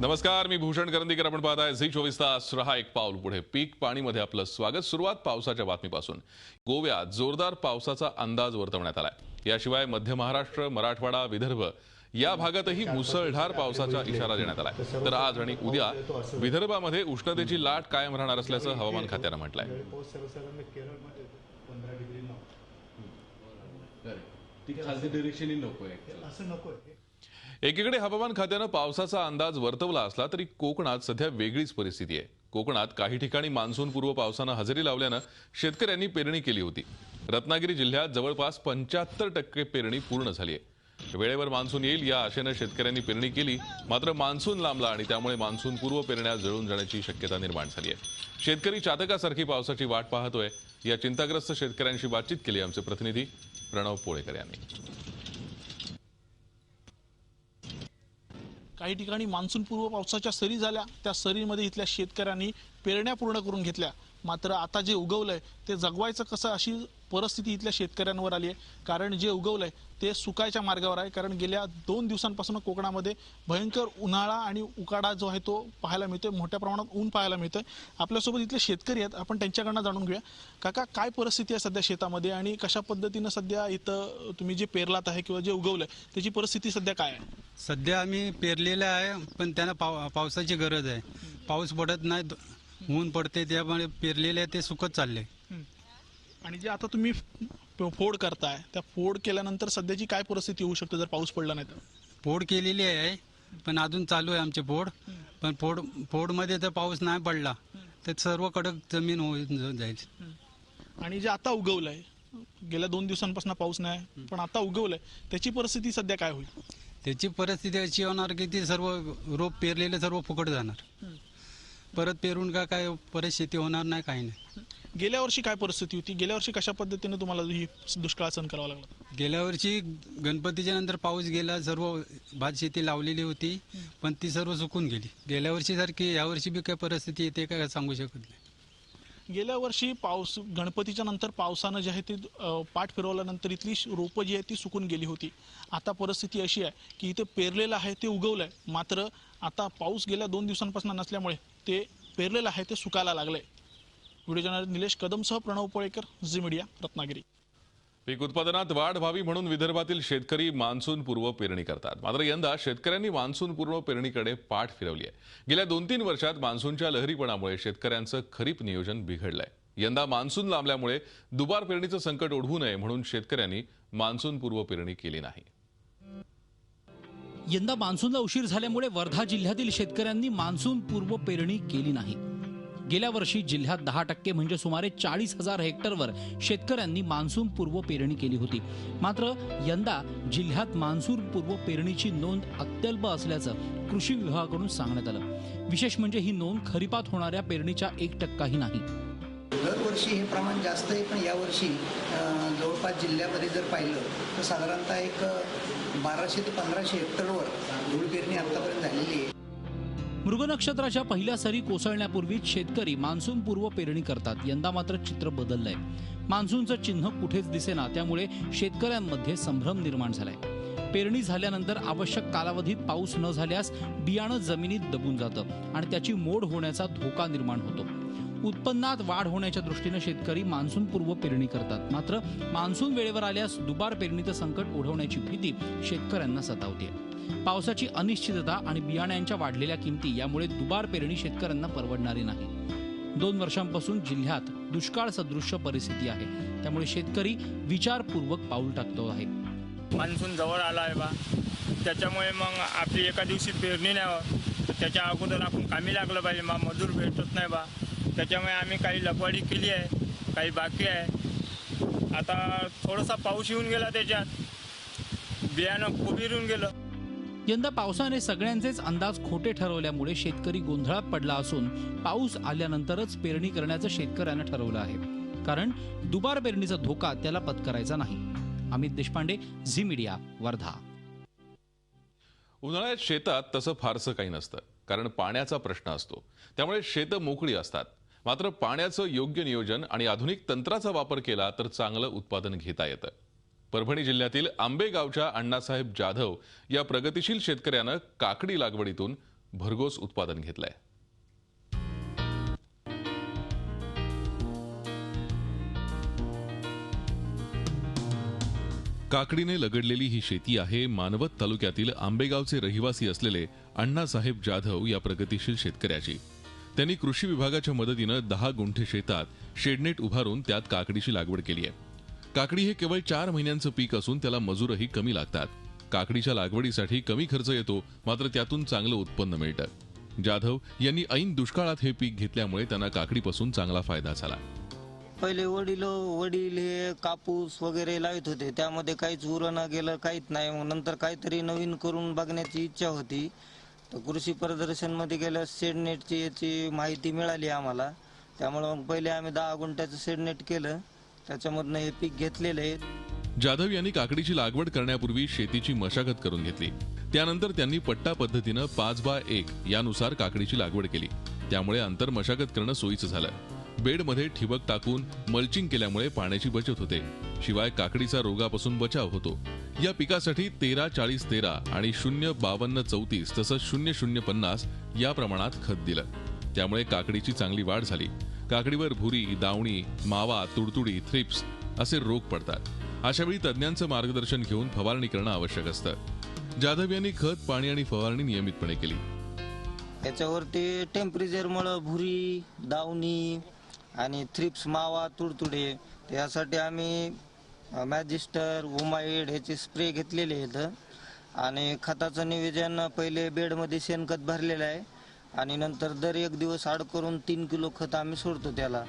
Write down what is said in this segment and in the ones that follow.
नमस्कार, मी भूषण करंदीकर. आपण पाहताय झी24 तास. रहा एक पाऊल पुढे. पीक पाणीमध्ये आपलं स्वागत. सुरुवात पावसाच्या बातमीपासून. गोव्यात जोरदार पावसाचा अंदाज वर्तवण्यात आलाय. याशिवाय मध्य महाराष्ट्र, मराठवाडा, विदर्भ या भागातही मुसळधार पावसाचा इशारा देण्यात आलाय. तर आज आणि उद्या विदर्भामध्ये उष्णतेची लाट कायम राहणार असल्याचं हवामान खात्यानं म्हटलंय. एकीकडे हवामान खात्यानं पावसाचा अंदाज वर्तवला असला तरी कोकणात सध्या वेगळीच परिस्थिती आहे. कोकणात काही ठिकाणी मान्सूनपूर्व पावसानं हजेरी लावल्यानं शेतकऱ्यांनी पेरणी केली होती. रत्नागिरी जिल्ह्यात जवळपास 75% पेरणी पूर्ण झाली आहे. वेळेवर मान्सून येईल या आशेनं शेतकऱ्यांनी पेरणी केली, मात्र मान्सून लांबला आणि त्यामुळे मान्सूनपूर्व पेरण्या जळून जाण्याची शक्यता निर्माण झाली आहे. शेतकरी चातकासारखी पावसाची वाट पाहतोय. या चिंताग्रस्त शेतकऱ्यांशी बातचीत केली आमचे प्रतिनिधी प्रणव पोळेकर यांनी. काही ठिकाणी मान्सूनपूर्व पावसाच्या सरी झाल्या. त्या सरीमध्ये इथल्या शेतकऱ्यांनी पेरण्या पूर्ण करून घेतल्या, मात्र आता जे उगवलंय ते जगवायचं कसं अशी परिस्थिती इथल्या शेतकऱ्यांवर आली आहे. कारण जे उगवलंय ते सुकायच्या मार्गावर आहे. कारण गेल्या 2 दिवसांपासून कोकणामध्ये भयंकर उन्हाळा आणि उकाडा जो आहे तो पाहायला मिळतोय. मोठ्या प्रमाणात ऊन पाहायला मिळतंय. आपल्यासोबत इथले शेतकरी आहेत, आपण त्यांच्याकडनं जाणून घेऊया. काका, काय परिस्थिती आहे सध्या शेतामध्ये आणि कशा पद्धतीनं सध्या इथं तुम्ही जे पेरलात आहे किंवा जे उगवलंय त्याची परिस्थिती सध्या काय आहे? सध्या आम्ही पेरलेलं आहे, पण त्यांना पावसाची गरज आहे. पाऊस पडत नाही, ऊन पडते, त्यामुळे पेरलेले आहे ते सुकत चालले. आणि जे आता तुम्ही फोड करताय, त्या फोड केल्यानंतर सध्याची काय परिस्थिती होऊ शकते जर पाऊस पडला नाही तर? फोड केलेली आहे, पण अजून चालू आहे आमचे फोड. पण फोडमध्ये जर पाऊस नाही पडला तर सर्व कडक जमीन होऊन जाईल. आणि जे आता उगवलंय, गेल्या 2 दिवसांपासून पाऊस नाही पण आता उगवलंय, त्याची परिस्थिती सध्या काय होईल? त्याची परिस्थिती अशी होणार की ती सर्व रोप पेरलेले सर्व फुकट जाणार. परत पेरून काय परत शेती होणार नाही, काही नाही. गेल्या वर्षी काय परिस्थिती होती? गेल्या वर्षी कशा पद्धतीने तुम्हाला ही दुष्काळ सहन करावा लागला? गेल्या वर्षी गणपतीच्या नंतर पाऊस गेला, सर्व भात शेती लावलेली होती, पण ती सर्व सुकून गेली. गेल्या वर्षी सारखी यावर्षी बी काय परिस्थिती येते काय सांगू शकत नाही. गेल्या वर्षी गणपतीच्या नंतर पावसानं जे आहे ते पाठ फिरवल्यानंतर इथली रोपं जी आहे ती सुकून गेली होती. आता परिस्थिती अशी आहे की इथे पेरलेलं आहे ते उगवलंय, मात्र आता पाऊस गेल्या 2 दिवसांपासून नसल्यामुळे ते पेरलेलं आहे ते सुकायला लागलंय. व्हिडिओ जर्नलिस्ट निलेश कदमसह प्रणव पोळेकर, झी मीडिया, रत्नागिरी. पीक उत्पादनात वाढ व्हावी म्हणून विदर्भातील शेतकरी मान्सूनपूर्व पेरणी करतात. मात्र यंदा शेतकऱ्यांनी मान्सूनपूर्व पेरणीकडे पाठ फिरवली आहे. गेल्या 2-3 वर्षात मान्सूनच्या लहरीपणामुळे शेतकऱ्यांचं खरीप नियोजन बिघडलंय. यंदा मान्सून लांबल्यामुळे दुबार पेरणीचं संकट ओढवू नये म्हणून शेतकऱ्यांनी मान्सूनपूर्व पेरणी केली नाही. यंदा मान्सूनला उशीर झाल्यामुळे वर्धा जिल्ह्यातील शेतकऱ्यांनी मान्सूनपूर्व पेरणी केली नाही. गेल्या वर्षी जिल्ह्यात 10% म्हणजे सुमारे 40,000 हेक्टरवर शेतकऱ्यांनी मान्सूनपूर्व पेरणी केली होती. मात्र यंदा जिल्ह्यात मान्सूनपूर्व पेरणीची नोंद अत्यल्प असल्याचं कृषी विभागाकडून सांगण्यात आलं. विशेष म्हणजे ही नोंद खरीपात होणाऱ्या पेरणीच्या 1% नाही. दरवर्षी हे प्रमाण जास्त आहे, पण यावर्षी जवळपास जिल्ह्यामध्ये जर पाहिलं तर साधारणतः एक 1200 ते 1500 हेक्टरवर धूळ पेरणी आतापर्यंत झालेली आहे. मृग नक्षत्राच्या पहिल्या सरी कोसळण्यापूर्वीच शेतकरी मान्सूनपूर्व पेरणी करतात. यंदा मात्र चित्र बदललंय. मान्सूनचं चिन्ह कुठेच दिसेना, त्यामुळे शेतकऱ्यांमध्ये संभ्रम निर्माण झालाय. पेरणी झाल्यानंतर आवश्यक कालावधीत पाऊस न झाल्यास बियाणं जमिनीत दबून जातं आणि त्याची मोड होण्याचा धोका निर्माण होतो. उत्पन्नात वाढ होण्याच्या दृष्टीनं शेतकरी मान्सूनपूर्व पेरणी करतात. मात्र मान्सून वेळेवर आल्यास दुबार पेरणीचं संकट ओढवण्याची भीती शेतकऱ्यांना सतावते. पावसाची अनिश्चितता आणि बियाण्यांच्या वाढलेल्या किमती यामुळे दुबार पेरणी शेतकऱ्यांना परवडणारी नाही. 2 वर्षांपासून जिल्ह्यात दुष्काळ सदृश्य परिस्थिती आहे, त्यामुळे शेतकरी विचारपूर्वक पाऊल टाकतो आहे. मान्सून जवळ आला आहे बा, त्याच्यामुळे मग आपली एका दिवशी पेरणी नाही, तर त्याच्या अगोदर आपण कामी लागलं पाहिजे बा. मजूर भेटत नाही बा, त्याच्यामुळे आम्ही काही लकवाडी केली आहे, काही बाकी आहे. आता थोडासा पाऊस येऊन गेला, त्याच्यात बियाणं कोबिरून गेलं. यंदा पावसाने सगळ्यांचेच अंदाज खोटे ठरवल्यामुळे शेतकरी गोंधळात पडला असून पाऊस आल्यानंतरच पेरणी करण्याचं शेतकऱ्यानं ठरवलं आहे. कारण दुबार पेरणीचा धोका त्याला पत्करायचा नाही. अमित देशपांडे, झी मीडिया, वर्धा. उन्हाळ्यात शेतात तसं फारसं काही नसतं, कारण पाण्याचा प्रश्न असतो. त्यामुळे शेतं मोकळी असतात. मात्र पाण्याचं योग्य नियोजन आणि आधुनिक तंत्राचा वापर केला तर चांगलं उत्पादन घेता येतं. परभणी जिल्ह्यातील आंबेगावच्या अण्णासाहेब जाधव या प्रगतिशील शेतकऱ्यानं काकडी लागवडीतून भरघोस उत्पादन घेतलंय. काकडीने लगडलेली ही शेती आहे मानवत तालुक्यातील आंबेगावचे रहिवासी असलेले अण्णासाहेब जाधव या प्रगतिशील शेतकऱ्याची. त्यांनी कृषी विभागाच्या मदतीनं 10 गुंठे शेतात शेडनेट उभारून त्यात काकडीची लागवड केली आहे. काकडी हे केवळ 4 महिन्यांचं पीक असून त्याला मजूरही कमी लागतात. काकडीच्या लागवडीसाठी कमी खर्च येतो, मात्र त्यातून चांगलं उत्पन्न मिळतं. जाधव यांनी ऐन दुष्काळात हे पीक घेतल्यामुळे त्यांना काकडीपासून चांगला फायदा झाला. पहिले वडील हे कापूस वगैरे लावत होते, त्यामध्ये काहीच उरलं गेलं, काहीच नाही. मग नंतर काहीतरी नवीन करून बघण्याची इच्छा होती. तर कृषी प्रदर्शनमध्ये गेल्या शेडनेटची याची माहिती मिळाली आम्हाला. त्यामुळे मग पहिले आम्ही 10 गुंठ्याचं शेडनेट केलं, त्याच्यामधनं हे पीक घेतलेलं आहे. जाधव यांनी काकडीची लागवड करण्यापूर्वी शेतीची मशागत करून घेतली. त्यानंतर त्यांनी पट्टा पद्धतीनं 5x1 यानुसार काकडीची लागवड केली. त्यामुळे आंतर मशागत करणं सोयीचं झालं. बेडमध्ये ठिबक टाकून मल्चिंग केल्यामुळे पाण्याची बचत होते. शिवाय काकडीचा रोगापासून बचाव होतो. या पिकासाठी 13-40-13 आणि 0-52-34 तसंच 0-0-50 या प्रमाणात खत दिलं. त्यामुळे काकडीची चांगली वाढ झाली. काकडीवर भुरी, दावणी, मावा, तुडतुडी, थ्रिप्स असे रोग पडतात. अशावेळी तज्ज्ञांचं मार्गदर्शन घेऊन फवारणी करणं आवश्यक असतं. जाधव यांनी खत, पाणी आणि फवारणी नियमितपणे केली. याच्यावरती टेम्परेचरमुळे भुरी, दावणी आणि थ्रिप्स, मावा, तुडतुडे यासाठी आम्ही मॅजिस्टर, ओमाइड ह्याचे स्प्रे घेतलेले आहेत. आणि खताचं नियोजन पहिले बेडमध्ये शेणखत भरलेलं आहे आणि नंतर दर 1 दिवस आड करून 3 किलो खत आम्ही सोडतो त्याला.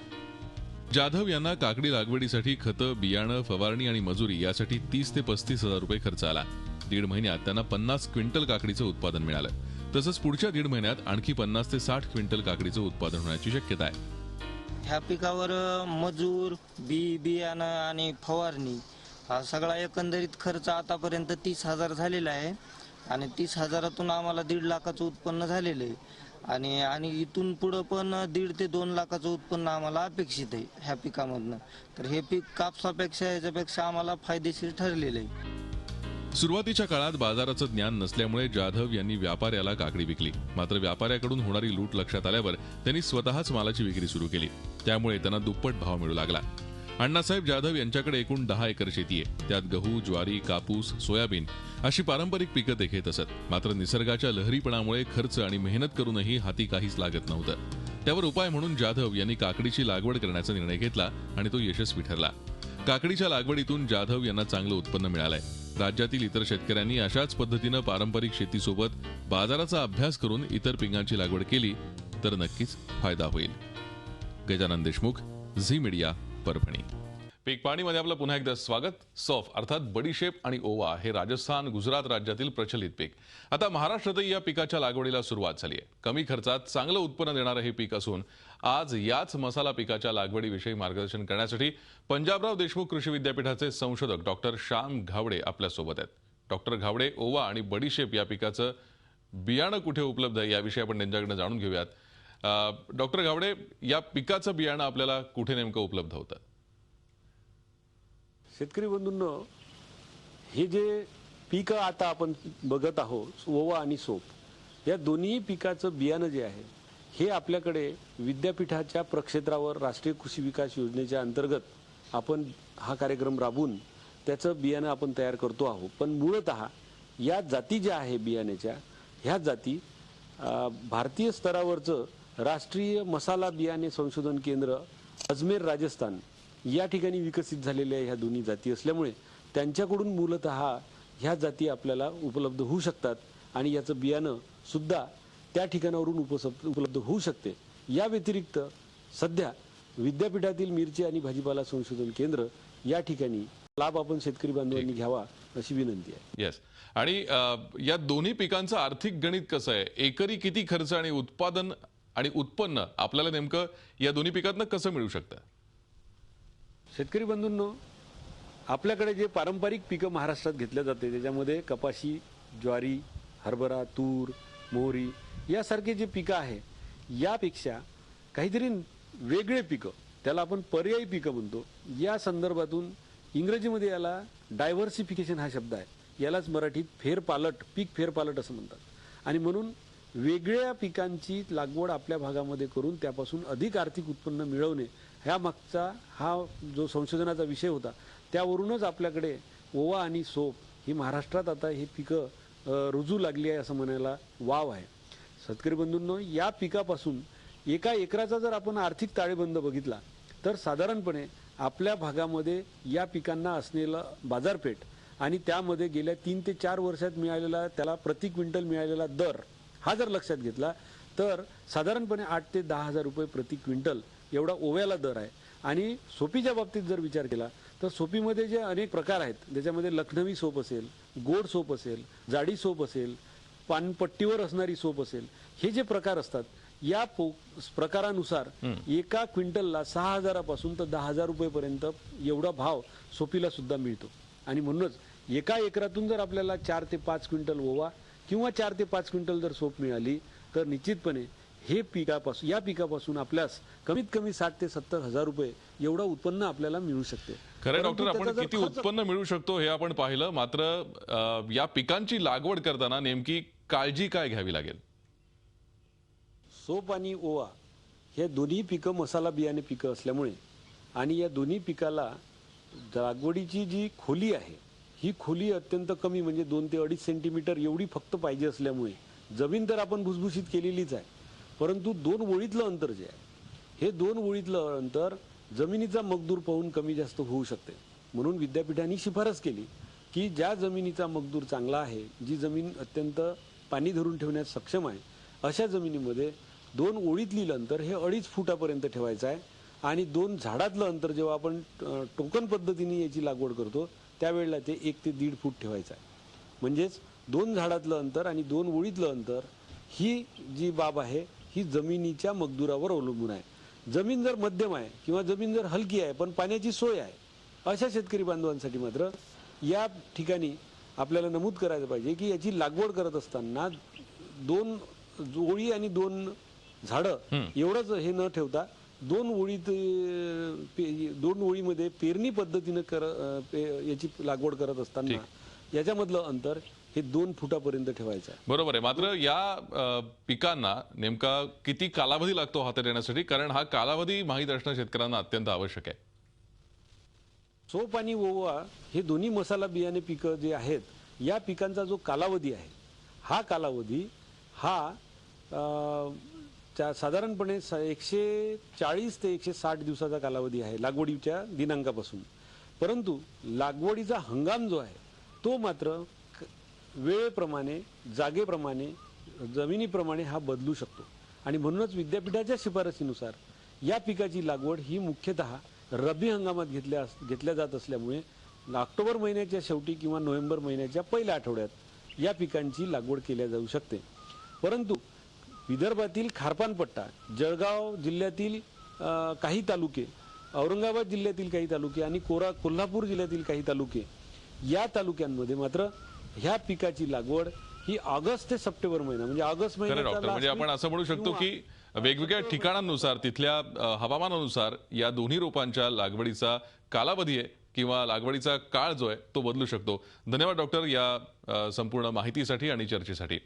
जाधव यांना काकडी लागवडीसाठी खतं, बियाणं, फवारणी आणि मजुरी यासाठी 30 ते 35 हजार रुपये खर्च आला. 1.5 महिन्यात त्यांना 50 क्विंटल काकडीचं उत्पादन मिळालं. तसंच पुढच्या 1.5 महिन्यात आणखी 50 ते 60 क्विंटल काकडीचं उत्पादन होण्याची शक्यता आहे. ह्या पिकावर मजूर, बियाणं आणि फवारणी हा सगळा एकंदरीत खर्च आतापर्यंत 30,000 झालेला आहे. आणि 30,000तून आम्हाला 1.5 लाखाचं उत्पन्न झालेलं आहे. आणि इथून पुढं पण 1.5 ते 2 लाखाचं उत्पन्न आम्हाला अपेक्षित आहे ह्या पिकामधनं. तर हे पीक कापसापेक्षा याच्यापेक्षा आम्हाला फायदेशीर ठरलेलं आहे. सुरुवातीच्या काळात बाजाराचं ज्ञान नसल्यामुळे जाधव यांनी व्यापाऱ्याला काकडी विकली. मात्र व्यापाऱ्याकडून होणारी लूट लक्षात आल्यावर त्यांनी स्वतःच मालाची विक्री सुरू केली. त्यामुळे त्यांना दुप्पट भाव मिळू लागला. अण्णासाहेब जाधव यांच्याकडे एकूण 10 एकर शेती आहे. त्यात गहू, ज्वारी, कापूस, सोयाबीन अशी पारंपरिक पिकं ते घेत असत. मात्र निसर्गाच्या लहरीपणामुळे खर्च आणि मेहनत करूनही हाती काहीच लागत नव्हतं. त्यावर उपाय म्हणून जाधव यांनी काकडीची लागवड करण्याचा निर्णय घेतला आणि तो यशस्वी ठरला. काकडीच्या लागवडीतून जाधव यांना चांगलं उत्पन्न मिळालंय. राज्यातील इतर शेतकऱ्यांनी अशाच पद्धतीनं पारंपरिक शेतीसोबत बाजाराचा अभ्यास करून इतर पिकांची लागवड केली तर नक्कीच फायदा होईल. Gajanan Deshmukh, Zee media, Parbhani. पीक पाणीमध्ये आपलं पुन्हा एकदा स्वागत. सौफ अर्थात बडीशेप आणि ओवा हे राजस्थान, गुजरात राज्यातील प्रचलित पीक. आता महाराष्ट्रातही या पिकाच्या लागवडीला सुरुवात झाली आहे. कमी खर्चात चांगलं उत्पन्न देणारं हे पीक असून आज याच मसाला पिकाच्या लागवडीविषयी मार्गदर्शन करण्यासाठी पंजाबराव देशमुख कृषी विद्यापीठाचे संशोधक डॉक्टर श्याम घावडे आपल्यासोबत आहेत. डॉक्टर घावडे, ओवा आणि बडीशेप या पिकाचं बियाणं कुठे उपलब्ध आहे याविषयी आपण त्यांच्याकडनं जाणून घेऊयात. डॉक्टर घावडे, या पिकाचं बियाणं आपल्याला कुठे नेमकं उपलब्ध होतं? शेतकरी बंधूंनो, हे जे पिकं आता आपण बघत आहोत, ओवा आणि सोप, या दोन्ही पिकाचं बियाणं जे आहे हे आपल्याकडे विद्यापीठाच्या प्रक्षेत्रावर राष्ट्रीय कृषी विकास योजनेच्या अंतर्गत आपण हा कार्यक्रम राबवून त्याचं बियाणं आपण तयार करतो आहोत. पण मूळतः या जाती ज्या आहे बियाण्याच्या, ह्या जाती भारतीय स्तरावरचं राष्ट्रीय मसाला बियाणे संशोधन केंद्र अजमेर, राजस्थान या ठिकाणी विकसित झालेल्या ह्या दोन्ही जाती असल्यामुळे त्यांच्याकडून मूलतः ह्या जाती आपल्याला उपलब्ध होऊ शकतात आणि याचं बियाणं सुद्धा त्या ठिकाणावरून उपलब्ध होऊ शकते. या व्यतिरिक्त सध्या विद्यापीठातील मिरची आणि भाजीपाला संशोधन केंद्र या ठिकाणी लाभ आपण शेतकरी बांधवांनी घ्यावा अशी विनंती आहे. येस. आणि या दोन्ही पिकांचं आर्थिक गणित कसं आहे? एकरी किती खर्च आणि उत्पादन आणि उत्पन्न आपल्याला नेमकं या दोन्ही पिकांना कसं मिळू शकतं? शेतकरी बंधूंनो, आपल्याकडे जे पारंपरिक पिकं महाराष्ट्रात घेतल्या जाते त्याच्यामध्ये कपाशी, ज्वारी, हरभरा, तूर, मोहरी यासारखे जे पिकं आहे, यापेक्षा काहीतरी वेगळे पिकं, त्याला आपण पर्यायी पिकं म्हणतो, या संदर्भातून इंग्रजीमध्ये याला डायव्हर्सिफिकेशन हा शब्द आहे. यालाच मराठीत फेरपालट, पीक फेरपालट असं म्हणतात. आणि म्हणून वेगळ्या पिकांची लागवड आपल्या भागामध्ये करून त्यापासून अधिक आर्थिक उत्पन्न मिळवणे ह्या मागचा हा जो संशोधनाचा विषय होता, त्यावरूनच आपल्याकडे ओवा आणि सोप ही महाराष्ट्रात आता ही पिकं रुजू लागली आहे असं म्हणायला वाव आहे. शेतकरी बंधूंनो, या पिकापासून एका एकराचा जर आपण आर्थिक ताळेबंद बघितला तर साधारणपणे आपल्या भागामध्ये या पिकांना असलेला बाजारपेठ आणि त्यामध्ये गेल्या 3 ते 4 वर्षात मिळालेला त्याला प्रति क्विंटल मिळालेला दर हा जर लक्षात घेतला तर साधारणपणे 8 ते 10 हजार रुपये प्रति क्विंटल एवढा ओव्याला दर आहे. आणि सोपीच्या बाबतीत जर विचार केला तर सोपीमध्ये जे अनेक प्रकार आहेत, त्याच्यामध्ये लखनवी सोप असेल, गोड सोप असेल, जाडी सोप असेल, पानपट्टीवर असणारी सोप असेल, हे जे प्रकार असतात या प्रकारानुसार एका क्विंटलला 6,000 पासून तर 10,000 रुपयेपर्यंत एवढा भाव सोपीला सुद्धा मिळतो. आणि म्हणूनच एका एकरातून जर आपल्याला 4 ते 5 क्विंटल ओवा किंवा 4 ते 5 क्विंटल जर सोप मिळाली तर निश्चितपणे या पिकापासून आपल्यास कमीत कमी 60 ते 70 हजार रुपये एवढं उत्पन्न आपल्याला मिळू शकते. खरं डॉक्टर, आपण किती उत्पन्न मिळू शकतो हे आपण पाहिलं, मात्र या पिकांची लागवड करताना नेमकी काळजी काय घ्यावी लागेल? सोप आणि ओवा हे दोन्ही पिकं मसाला बियाणे पिकं असल्यामुळे आणि या दोन्ही पिकाला लागवडीची जी खोली आहे ही खोली अत्यंत कमी म्हणजे 2 ते 2.5 सेंटीमीटर एवढी फक्त पाहिजे असल्यामुळे जमीन तर आपण भुसभुशीत केलेलीच आहे, परंतु 2 ओळीतलं अंतर जे आहे हे 2 ओळीतलं अंतर जमिनीचा मजदूर पाहून कमी जास्त होऊ शकते. म्हणून विद्यापीठाने शिफारस केली की ज्या जमिनीचा मजदूर चांगला आहे, जी जमीन अत्यंत पाणी धरून ठेवण्यास सक्षम आहे, अशा जमिनीमध्ये 2 ओळीतली अंतर हे 2.5 फुटापर्यंत ठेवायचं आहे. आणि 2 झाडातलं अंतर जेव्हा आपण टोकन पद्धतीने याची लागवड करतो त्यावेळेला ते 1 ते 1.5 फूट ठेवायचं आहे. म्हणजेच 2 झाडातलं अंतर आणि 2 ओळीतलं अंतर ही जी बाब आहे ही जमिनीच्या मजदूरावर अवलंबून आहे. जमीन जर मध्यम आहे किंवा जमीन जर हलकी आहे पण पाण्याची सोय आहे अशा शेतकरी बांधवांसाठी मात्र या ठिकाणी आपल्याला नमूद करायचं पाहिजे की याची लागवड करत असताना 2 ओळी आणि 2 झाडं एवढंच हे न ठेवता 2 ओळीमध्ये पेरणी पद्धतीने याची लागवड करत असताना याच्यामधलं अंतर हे 2 फुटापर्यंत ठेवायचं आहे. बरोबर आहे. मात्र या पिकांना नेमका किती कालावधी लागतो हातात येण्यासाठी? कारण हा कालावधी माहीत असणं शेतकऱ्यांना अत्यंत आवश्यक आहे. सोप आणि ओवा हे दोन्ही मसाला बियाणे पिकं जे आहेत या पिकांचा जो कालावधी आहे हा कालावधी हा साधारणपणे 140 ते 160 दिवसाचा कालावधी आहे लागवडीच्या दिनांकापासून. परंतु लागवडीचा हंगाम जो आहे तो मात्र वेळेप्रमाणे, जागेप्रमाणे, जमिनीप्रमाणे हा बदलू शकतो. आणि म्हणूनच विद्यापीठाच्या शिफारसीनुसार या पिकाची लागवड ही मुख्यतः रब्बी हंगामात घेतल्या जात असल्यामुळे ऑक्टोबर महिन्याच्या शेवटी किंवा नोव्हेंबर महिन्याच्या पहिल्या आठवड्यात या पिकांची लागवड केल्या जाऊ शकते. परंतु विदर्भातील खारपानपट्टा, जळगाव जिल्ह्यातील काही तालुके, औरंगाबाद जिल्ह्यातील काही तालुके आणि कोल्हापूर जिल्ह्यातील काही तालुके या तालुक्यांमध्ये मात्र ह्या पिकाची लागवड ही ऑगस्ट ते सप्टेंबर महिना म्हणजे ऑगस्ट महिन्यात म्हणजे आपण असं म्हणू शकतो की वेगवेगळ्या ठिकाणांनुसार तिथल्या हवामानानुसार या दोन्ही रोपांच्या लागवडीचा कालावधी आहे किंवा लागवडीचा काळ जो आहे तो बदलू शकतो. धन्यवाद डॉक्टर या संपूर्ण माहितीसाठी आणि चर्चेसाठी.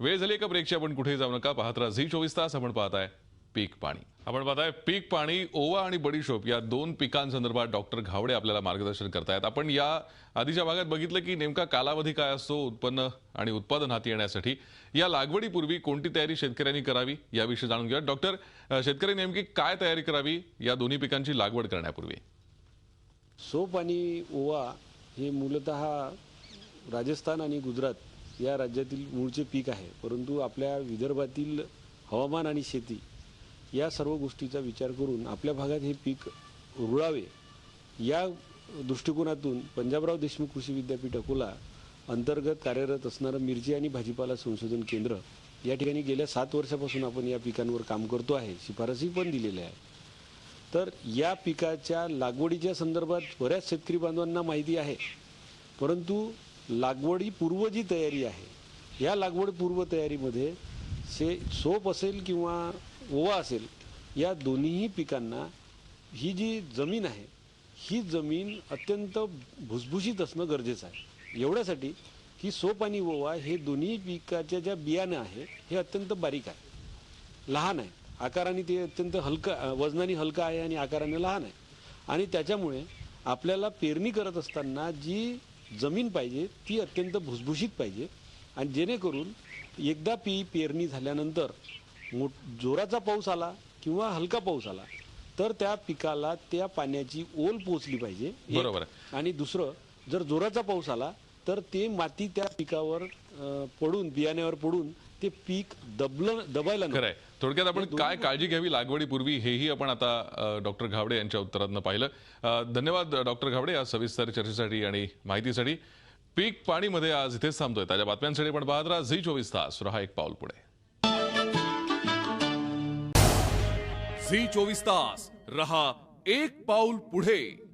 वेळ झाली एका ब्रेकची. आपण कुठेही जाऊ नका, पाहत राहा झी 24 तास. आपण पाहताय पीक पाणी. आपण पाहताय पीक पाणी. ओवा आणि बडीशोप या 2 पिकांसंदर्भात डॉक्टर घावडे आपल्याला मार्गदर्शन करतायत. आपण या आधीच्या भागात बघितलं की नेमका कालावधी काय असतो उत्पन्न आणि उत्पादन हाती येण्यासाठी. या लागवडीपूर्वी कोणती तयारी शेतकऱ्यांनी करावी याविषयी जाणून घेऊया. डॉक्टर, शेतकरी नेमकी काय तयारी करावी या दोन्ही पिकांची लागवड करण्यापूर्वी? सोप आणि ओवा हे मूलतः राजस्थान आणि गुजरात या राज्यातील मूळचे पीक आहे. परंतु आपल्या विदर्भातील हवामान आणि शेती या सर्व गोष्टीचा विचार करून आपल्या भागात हे पीक रुळावे या दृष्टिकोनातून पंजाबराव देशमुख कृषी विद्यापीठ अकोला अंतर्गत कार्यरत असणारं मिरची आणि भाजीपाला संशोधन केंद्र या ठिकाणी गेल्या 7 वर्षापासून आपण या पिकांवर काम करतो आहे. शिफारसी पण दिलेल्या आहे. तर या पिकाच्या लागवडीच्या संदर्भात बऱ्याच शेतकरी बांधवांना माहिती आहे, परंतु लागवडीपूर्व जी तयारी आहे या लागवडपूर्व तयारीमध्ये सोप असेल किंवा ओवा असेल या दोन्हीही पिकांना ही जी जमीन आहे ही जमीन अत्यंत भुसभुशीत असणं गरजेचं आहे. एवढ्यासाठी की सोप आणि ओवा हे दोन्ही पिकाच्या ज्या बियाणं आहे हे अत्यंत बारीक आहे, लहान आहे आकाराने, ते अत्यंत हलकं, वजनाने हलकं आहे आणि आकाराने लहान आहे. आणि त्याच्यामुळे आपल्याला पेरणी करत असताना जी जमीन पाहिजे ती अत्यंत भुसभुशीत पाहिजे. आणि जेणेकरून एकदा पेरणी झाल्यानंतर जोराचा पाऊस आला किंवा हलका पाऊस आला तर त्या पिकाला त्या पाण्याची ओल पोचली पाहिजे, एक. बरोबर आहे. आणि दुसरं, जर जोराचा पाऊस आला तर ते माती त्या पिकावर पडून, बियाण्यावर पडून ते पीक दबायला नको. खरंय. थोडक्यात आपण काय काळजी घ्यावी लागवडीपूर्वी हेही आपण आता डॉक्टर घावडे यांच्या उत्तरातनं पाहिलं. धन्यवाद डॉक्टर घावडे या सविस्तर चर्चेसाठी आणि माहितीसाठी. पीक पाणीमध्ये आज इथेच थांबतोय. ताज्या बातम्यांसाठी पण पाहत राहा झी 24 तास. रहा एक पाऊल पुढे. झी 24 तास रहा एक पाऊल पुढे.